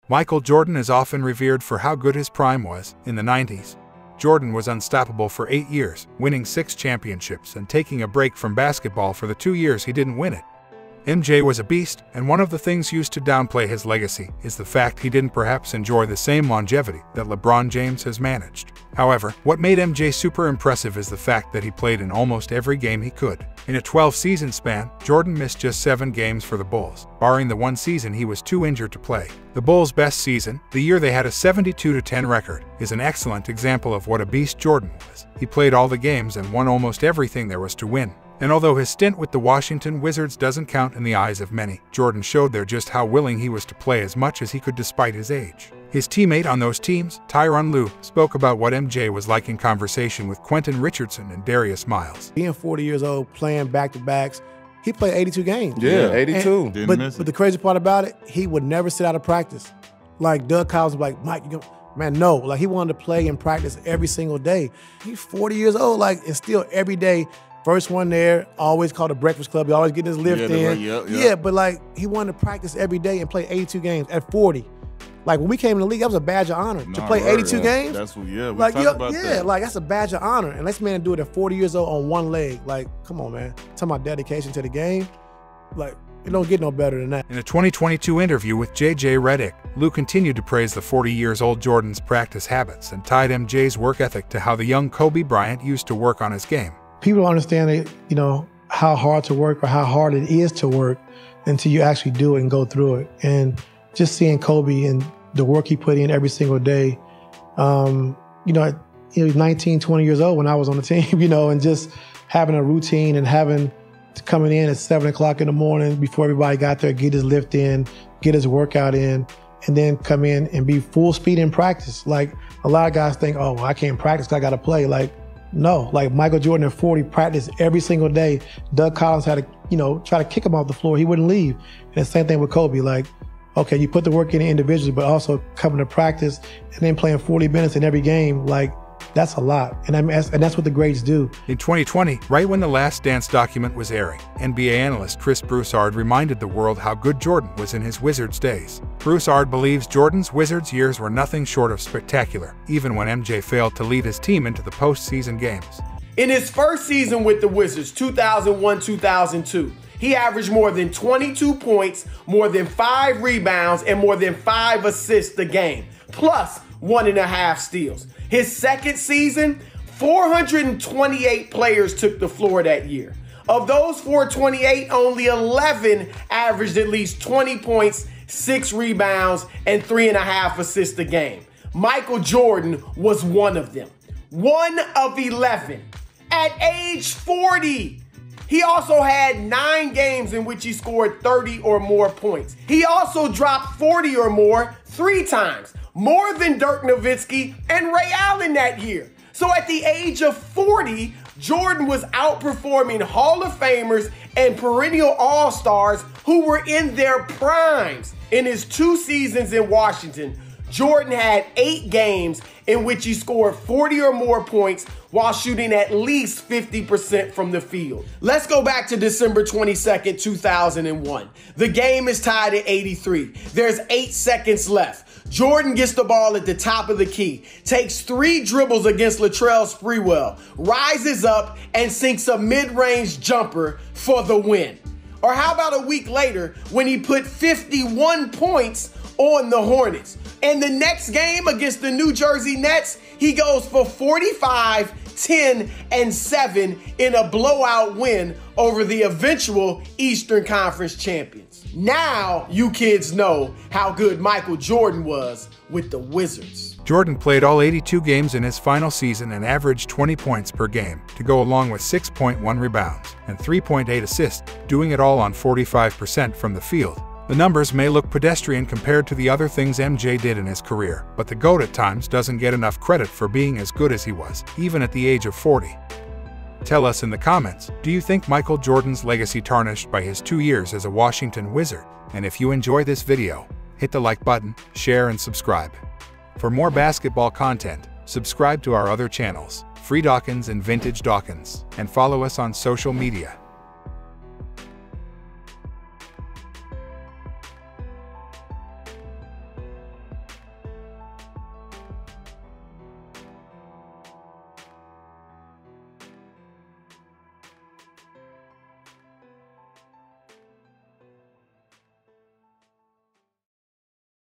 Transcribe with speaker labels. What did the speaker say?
Speaker 1: Michael Jordan is often revered for how good his prime was. In the 90s, Jordan was unstoppable for 8 years, winning 6 championships and taking a break from basketball for the 2 years he didn't win it. MJ was a beast, and one of the things used to downplay his legacy is the fact he didn't perhaps enjoy the same longevity that LeBron James has managed. However, what made MJ super impressive is the fact that he played in almost every game he could. In a 12-season span, Jordan missed just 7 games for the Bulls, barring the one season he was too injured to play. The Bulls' best season, the year they had a 72-10 record, is an excellent example of what a beast Jordan was. He played all the games and won almost everything there was to win. And although his stint with the Washington Wizards doesn't count in the eyes of many, Jordan showed there just how willing he was to play as much as he could despite his age. His teammate on those teams, Tyronn Lue, spoke about what MJ was like in conversation with Quentin Richardson and Darius Miles.
Speaker 2: Being 40 years old, playing back-to-backs, he played 82 games.
Speaker 3: Yeah, 82.
Speaker 2: But the crazy part about it, he would never sit out of practice. Like Doug Collins was like, Mike, man, no. Like he wanted to play and practice every single day. He's 40 years old, like, and still every day, first one there, always called the Breakfast Club. He always getting his lift in. Yeah, but like he wanted to practice every day and play 82 games at 40. Like when we came in the league, that was a badge of honor to play 82 games.
Speaker 3: That's what, we
Speaker 2: like,
Speaker 3: talked about that.
Speaker 2: Like that's a badge of honor. And this man do it at 40 years old on one leg. Like, come on, man. Talking about dedication to the game. Like, it don't get no better than that.
Speaker 1: In a 2022 interview with JJ Redick, Lue continued to praise the 40-years-old Jordan's practice habits and tied MJ's work ethic to how the young Kobe Bryant used to work on his game.
Speaker 2: People don't understand, how hard to work or how hard it is to work until you actually do it and go through it. And just seeing Kobe and the work he put in every single day, he was 19, 20 years old when I was on the team, and just having a routine and coming in at 7 o'clock in the morning before everybody got there, get his lift in, get his workout in, and then come in and be full speed in practice. Like a lot of guys think, oh, I can't practice 'cause I got to play. Like, no, like Michael Jordan at 40 practiced every single day. Doug Collins had to, try to kick him off the floor. He wouldn't leave. And the same thing with Kobe. Like, okay, you put the work in individually, but also coming to practice and then playing 40 minutes in every game. Like, that's a lot. And that's what the greats do.
Speaker 1: In 2020, right when The Last Dance document was airing, NBA analyst Chris Broussard reminded the world how good Jordan was in his Wizards days. Broussard believes Jordan's Wizards years were nothing short of spectacular, even when MJ failed to lead his team into the postseason games.
Speaker 4: In his first season with the Wizards, 2001-2002, he averaged more than 22 points, more than 5 rebounds, and more than 5 assists a game, plus 1.5 steals. His second season, 428 players took the floor that year. Of those 428, only 11 averaged at least 20 points, 6 rebounds, and 3.5 assists a game. Michael Jordan was one of them. 1 of 11 at age 40. He also had 9 games in which he scored 30 or more points. He also dropped 40 or more 3 times, more than Dirk Nowitzki and Ray Allen that year. So at the age of 40, Jordan was outperforming Hall of Famers and perennial All-Stars who were in their primes. In his 2 seasons in Washington, Jordan had 8 games in which he scored 40 or more points while shooting at least 50% from the field. Let's go back to December 22nd, 2001. The game is tied at 83. There's 8 seconds left. Jordan gets the ball at the top of the key, takes 3 dribbles against Latrell Sprewell, rises up and sinks a mid-range jumper for the win. Or how about a week later when he put 51 points on the Hornets? And the next game against the New Jersey Nets, he goes for 45, 10, and 7 in a blowout win over the eventual Eastern Conference champions. Now you kids know how good Michael Jordan was with the Wizards.
Speaker 1: Jordan played all 82 games in his final season and averaged 20 points per game, to go along with 6.1 rebounds and 3.8 assists, doing it all on 45% from the field. The numbers may look pedestrian compared to the other things MJ did in his career, but the GOAT at times doesn't get enough credit for being as good as he was, even at the age of 40. Tell us in the comments, do you think Michael Jordan's legacy tarnished by his 2 years as a Washington Wizard? And if you enjoy this video, hit the like button, share, and subscribe. For more basketball content, subscribe to our other channels, Free Dawkins and Vintage Dawkins, and follow us on social media.